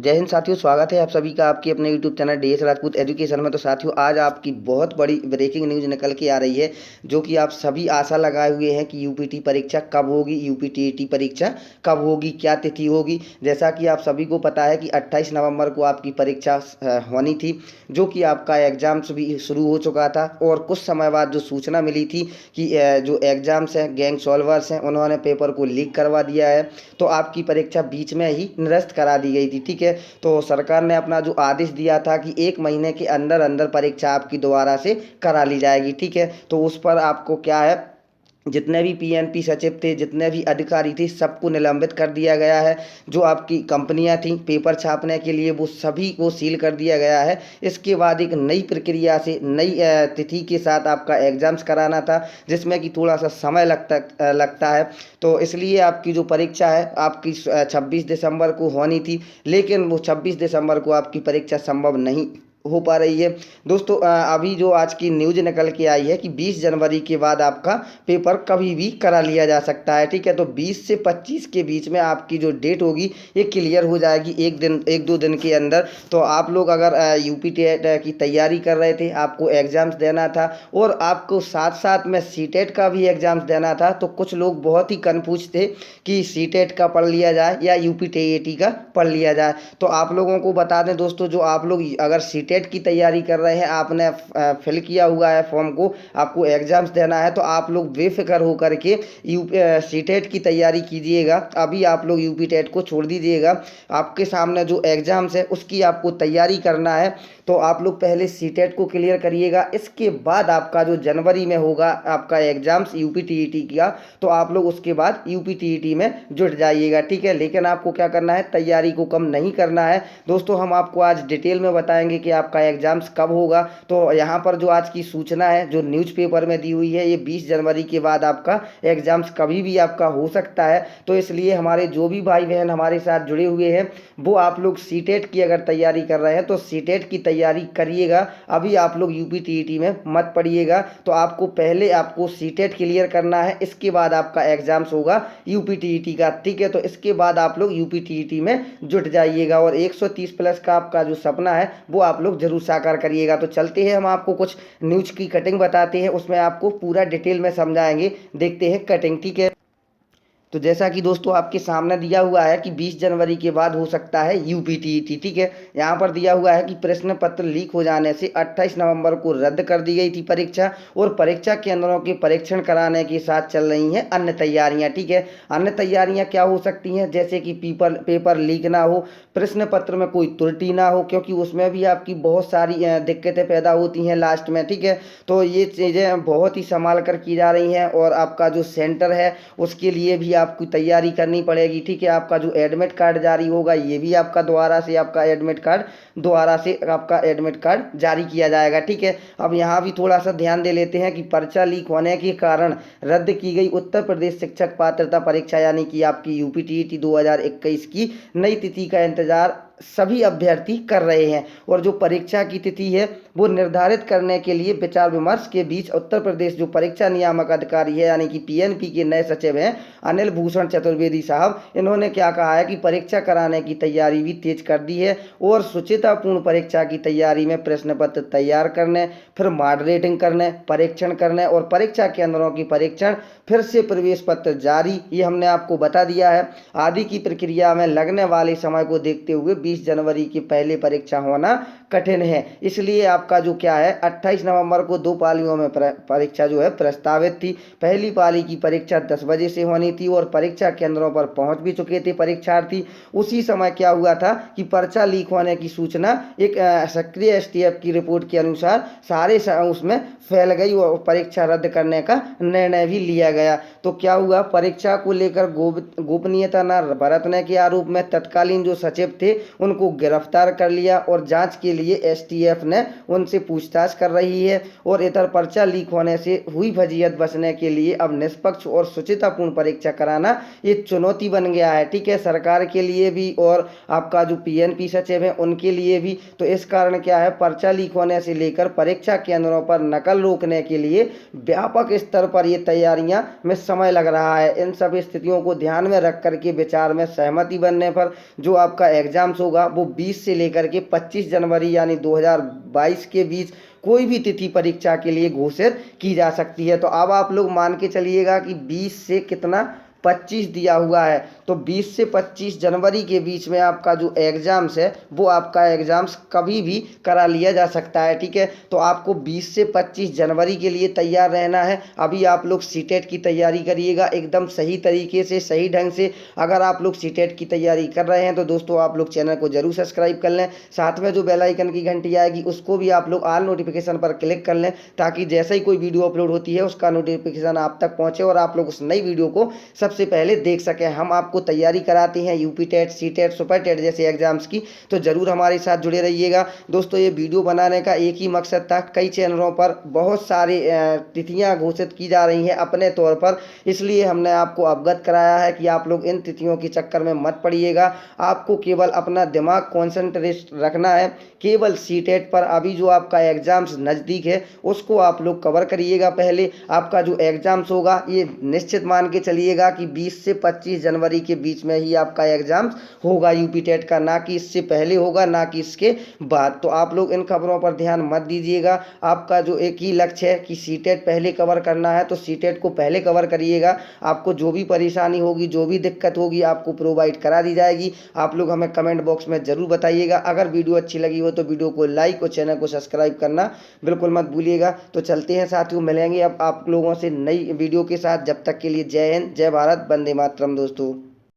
जय हिंद साथियों, स्वागत है आप सभी का आपके अपने YouTube channel DS Rajput education में। तो साथियों, आज आपकी बहुत बड़ी ब्रेकिंग न्यूज़ निकल के आ रही है, जो कि आप सभी आशा लगाए हुए हैं कि यूपीटी परीक्षा कब होगी, यूपीटीईटी परीक्षा कब होगी, क्या तिथि होगी। जैसा कि आप सभी को पता है कि 28 नवंबर को आपकी परीक्षा होनी थी, जो कि आपका एग्ज़ाम्स भी शुरू हो चुका था। और कुछ समय बाद जो सूचना मिली थी कि जो एग्ज़ाम्स हैं, गैंग सॉल्वर्स हैं, उन्होंने पेपर को लीक करवा दिया है, तो आपकी परीक्षा बीच में ही निरस्त करा दी गई थी। ठीक है, तो सरकार ने अपना जो आदेश दिया था कि 1 महीने के अंदर अंदर परीक्षा आपकी दोबारा से करा ली जाएगी। ठीक है, तो उस पर आपको क्या है, जितने भी पीएनपी सचिव थे, जितने भी अधिकारी थे, सबको निलंबित कर दिया गया है। जो आपकी कंपनियां थीं पेपर छापने के लिए, वो सभी को सील कर दिया गया है। इसके बाद एक नई प्रक्रिया से नई तिथि के साथ आपका एग्ज़ाम्स कराना था, जिसमें कि थोड़ा सा समय लगता है। तो इसलिए आपकी जो परीक्षा है आपकी 26 दिसंबर को होनी थी, लेकिन वो 26 दिसंबर को आपकी परीक्षा संभव नहीं हो पा रही है। दोस्तों, अभी जो आज की न्यूज़ निकल के आई है कि 20 जनवरी के बाद आपका पेपर कभी भी करा लिया जा सकता है। ठीक है, तो 20 से 25 के बीच में आपकी जो डेट होगी ये क्लियर हो जाएगी, एक दो दिन के अंदर। तो आप लोग अगर यूपी टेट की तैयारी कर रहे थे, आपको एग्ज़ाम्स देना था और आपको साथ साथ में सीटेट का भी एग्ज़ाम्स देना था, तो कुछ लोग बहुत ही कन्फ्यूज थे कि सीटेट का पढ़ लिया जाए या यूपी टीईटी का पढ़ लिया जाए। तो आप लोगों को बता दें दोस्तों, जो आप लोग अगर सीटेट की तैयारी कर रहे हैं, आपने फिल किया हुआ है फॉर्म को, आपको एग्ज़ाम्स देना है, तो आप लोग बेफिक्र होकर के सीटेट की तैयारी कीजिएगा। अभी आप लोग यूपी टेट को छोड़ दीजिएगा। आपके सामने जो एग्ज़ाम्स है उसकी आपको तैयारी करना है, तो आप लोग पहले सीटेट को क्लियर करिएगा। इसके बाद आपका जो जनवरी में होगा आपका एग्ज़ाम्स यूपी टीईटी का, तो आप लोग उसके बाद यूपी टीईटी में जुट जाइएगा। ठीक है, लेकिन आपको क्या करना है, तैयारी को कम नहीं करना है। दोस्तों, हम आपको आज डिटेल में बताएंगे कि आपका एग्ज़ाम्स कब होगा। तो यहाँ पर जो आज की सूचना है जो न्यूज़पेपर में दी हुई है, ये 20 जनवरी के बाद आपका एग्ज़ाम्स कभी भी आपका हो सकता है। तो इसलिए हमारे जो भी भाई बहन हमारे साथ जुड़े हुए हैं, वो आप लोग सीटेट की अगर तैयारी कर रहे हैं तो सीटेट की तैयारी करिएगा। अभी आप लोग यूपी टीईटी में मत पढ़िएगा। तो आपको पहले आपको सीटेट क्लियर करना है, इसके बाद आपका एग्ज़ाम्स होगा यूपी टीईटी का। ठीक है, तो इसके बाद आप लोग यूपी टीईटी में जुट जाइएगा और 130 प्लस का आपका जो सपना है वो आप लोग जरूर साकार करिएगा। तो चलते हैं, हम आपको कुछ न्यूज़ की कटिंग बताते हैं, उसमें आपको पूरा डिटेल में समझाएंगे। देखते हैं कटिंग। ठीक है, तो जैसा कि दोस्तों आपके सामने दिया हुआ है कि 20 जनवरी के बाद हो सकता है यूपीटीईटी। ठीक है, यहाँ पर दिया हुआ है कि प्रश्न पत्र लीक हो जाने से 28 नवंबर को रद्द कर दी गई थी परीक्षा, और परीक्षा केंद्रों के परीक्षण कराने के साथ चल रही हैं अन्य तैयारियां। ठीक है, अन्य तैयारियां क्या हो सकती हैं, जैसे कि पेपर लीक ना हो, प्रश्न पत्र में कोई त्रुटि ना हो, क्योंकि उसमें भी आपकी बहुत सारी दिक्कतें पैदा होती हैं लास्ट में। ठीक है, तो ये चीज़ें बहुत ही संभाल कर की जा रही हैं, और आपका जो सेंटर है उसके लिए भी आपको तैयारी करनी पड़ेगी। ठीक है, आपका जो एडमिट कार्ड जारी होगा, ये भी आपका दोबारा से आपका एडमिट कार्ड जारी किया जाएगा। ठीक है, अब यहाँ भी थोड़ा सा ध्यान दे लेते हैं कि पर्चा लीक होने के कारण रद्द की गई उत्तर प्रदेश शिक्षक पात्रता परीक्षा यानी कि आपकी यूपीटीईटी 2021 की नई तिथि का इंतजार सभी अभ्यर्थी कर रहे हैं। और जो परीक्षा की तिथि है वो निर्धारित करने के लिए विचार विमर्श के बीच उत्तर प्रदेश जो परीक्षा नियामक अधिकारी है यानी कि पीएनपी के नए सचिव हैं अनिल भूषण चतुर्वेदी साहब, इन्होंने क्या कहा है कि परीक्षा कराने की तैयारी भी तेज कर दी है, और शुचितापूर्ण परीक्षा की तैयारी में प्रश्न पत्र तैयार करने, फिर मॉडरेटिंग करने, परीक्षण करने और परीक्षा केंद्रों की परीक्षण, फिर से प्रवेश पत्र जारी, ये हमने आपको बता दिया है। आदि की प्रक्रिया में लगने वाले समय को देखते हुए 20 जनवरी की पहले परीक्षा होना कठिन है। इसलिए आपका जो क्या है, 28 नवंबर को 2 पालियों में परीक्षा जो है प्रस्तावित थी। पहली पाली की परीक्षा 10 बजे से होनी थी, और परीक्षा केंद्रों पर पहुंच भी चुके थे परीक्षार्थी। उसी समय क्या हुआ था कि पर्चा लीक होने की सूचना एक सक्रिय एसटीएफ की रिपोर्ट के अनुसार सारे उसमें फैल गई, और परीक्षा रद्द करने का निर्णय भी लिया गया। तो क्या हुआ, परीक्षा को लेकर गोपनीयता न बरतने के आरोप में तत्कालीन जो सचिव थे उनको गिरफ्तार कर लिया, और जांच के लिए एसटीएफ ने उनसे पूछताछ कर रही है। और इधर पर्चा लीक होने से हुई फजीयत बचने के लिए अब निष्पक्ष और शुचितापूर्ण परीक्षा कराना ये चुनौती बन गया है। ठीक है, सरकार के लिए भी और आपका जो पीएनपी सचिव है उनके लिए भी। तो इस कारण क्या है, पर्चा लीक होने से लेकर परीक्षा केंद्रों पर नकल रोकने के लिए व्यापक स्तर पर ये तैयारियां में समय लग रहा है। इन सब स्थितियों को ध्यान में रख करके विचार में सहमति बनने पर जो आपका एग्जाम्स होगा वो 20 से लेकर के 25 जनवरी यानी 2022 के बीच कोई भी तिथि परीक्षा के लिए घोषित की जा सकती है। तो अब आप लोग मान के चलिएगा कि 20 से कितना 25 दिया हुआ है, तो 20 से 25 जनवरी के बीच में आपका जो एग्ज़ाम्स है वो आपका एग्ज़ाम्स कभी भी करा लिया जा सकता है। ठीक है, तो आपको 20 से 25 जनवरी के लिए तैयार रहना है। अभी आप लोग सीटेट की तैयारी करिएगा एकदम सही तरीके से, सही ढंग से। अगर आप लोग सीटेट की तैयारी कर रहे हैं तो दोस्तों आप लोग चैनल को जरूर सब्सक्राइब कर लें, साथ में जो बेल आइकन की घंटी आएगी उसको भी आप लोग ऑल नोटिफिकेशन पर क्लिक कर लें, ताकि जैसे ही कोई वीडियो अपलोड होती है उसका नोटिफिकेशन आप तक पहुँचे और आप लोग उस नई वीडियो को सबसे पहले देख सकें। हम आपको तैयारी कराते हैं UP TET, C TET, super TET जैसे एग्जाम्स की, तो ज़रूर हमारे साथ जुड़े रहिएगा। दोस्तों ये वीडियो बनाने का एक ही मकसद था, कई चैनलों पर बहुत सारी तिथियां घोषित की जा रही हैं अपने तौर पर, इसलिए हमने आपको अवगत कराया है कि आप लोग इन तिथियों के चक्कर में मत पड़िएगा। आपको केवल अपना दिमाग कॉन्सेंट्रेट रखना है केवल सी टेट पर। अभी जो आपका एग्जाम्स नज़दीक है उसको आप लोग कवर करिएगा। पहले आपका जो एग्जाम्स होगा ये निश्चित मान के चलिएगा कि 20 से 25 जनवरी के बीच में ही आपका एग्जाम होगा यूपी टेट का, ना कि इससे पहले होगा ना कि इसके बाद। तो आप लोग इन खबरों पर ध्यान मत दीजिएगा। आपका जो एक ही लक्ष्य है कि सी टेट पहले कवर करना है तो सी टेट को पहले कवर करिएगा। आपको जो भी परेशानी होगी, जो भी दिक्कत होगी आपको प्रोवाइड करा दी जाएगी। आप लोग हमें कमेंट बॉक्स में ज़रूर बताइएगा। अगर वीडियो अच्छी लगी हो तो वीडियो को लाइक और चैनल को सब्सक्राइब करना बिल्कुल मत भूलिएगा। तो चलते हैं साथियों, मिलेंगे अब आप लोगों से नई वीडियो के साथ। जब तक के लिए जय हिंद, जय भारत, वंदे मातरम दोस्तों।